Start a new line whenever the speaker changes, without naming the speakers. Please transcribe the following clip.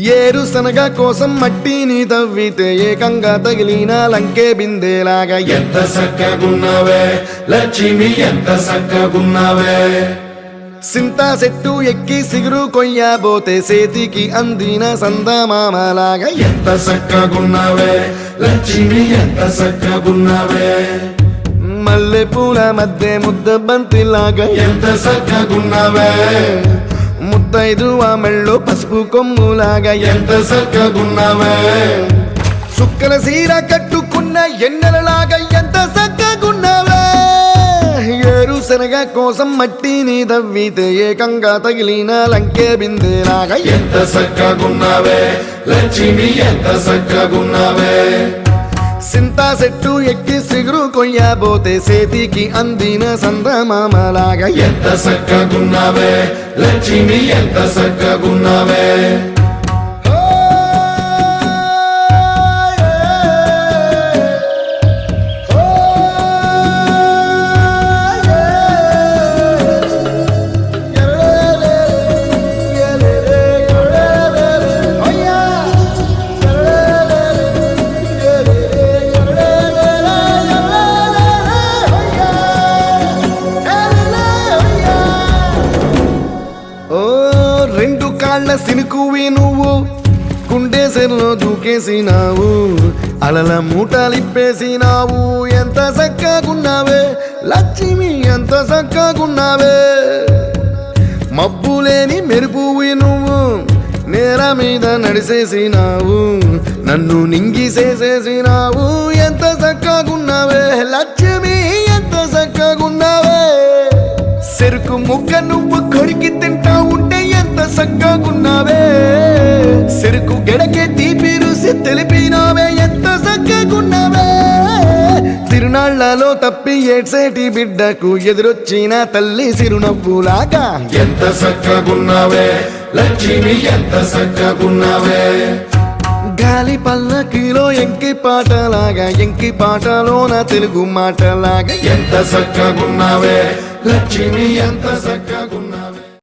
ఏరుశనగ కోసం మట్టిని తవ్వితే ఏకంగా తగిలిన లంకే బిందెలాగా
ఎంత సక్కగున్నావే లక్ష్మి, ఎంత సక్కగున్నావే.
సింతా చెట్టు ఎక్కి సిగురు కొయ్యబోతే చేతికి అందిన సందమామలాగా
ఎంత సక్కగున్నావే లక్ష్మి, ఎంత సక్కగున్నావే.
మల్లె పూల మధ్య ముద్ద బంతిలాగా
ఎంత సక్కగున్నావే.
ముద్దైదు ఆ మెళ్ళో పసుపు కొమ్ములాగా
ఎంత సక్కగున్నావే.
సుక్కల సీర కట్టుకున్న ఎన్నెలలాగా ఎంత సక్కగున్నావే. ఏరుశనగ కోసం మట్టిని తవ్వితే ఏకంగా తగిలిన లంకే బిందెలాగా
ఎంత సక్కగున్నావే లక్ష్మి, ఎంత సక్కగున్నావే.
సింతా చెట్టు ఎక్కి సిగురు కొయ్యబోతే చేతికి అందిన సందమామలాగా
ఎంత సక్కగున్నావే లక్ష్మి, ఎంత సక్కగున్నావే.
రెండు కాళ్ళ సినుకువి నువ్వు కుండేసెల్లో దూకేసినావు, అలల మూటలిప్పేసినావు. ఎంత చక్కగున్నావే లక్ష్మి, ఎంత చక్కగున్నావే. మబ్బులేని మెరుపువి నువ్వు నేల మీద నడిసేసినావు, నన్ను నింగిసేసేసినావు. ఎంత చక్కగున్నావే లక్ష్మి, ఎంత చక్కగున్నావే. చెరుకు ముక్క నువ్వు కొరికి తింటా ఉంటే ఎంత చక్కగున్నావే. చెరుకు గెడకే తీపి రుసి తెలిపినావే, ఎంత చక్కగున్నావే. తిరునాళ్లలో తప్పి ఏడ్సేటి బిడ్డకు ఎదురొచ్చిన తల్లి సిరునవ్వులాగా
ఎంత సక్కగున్నావే లక్ష్మి, ఎంత సక్కగున్నావే.
గాలి పల్లకిలో ఎంకి పాటలాగా, ఎంకి పాటలోన తెలుగు మాటలాగా
ఎంత సక్కగున్నావే లక్ష్మి, ఎంత సక్కగున్నావే.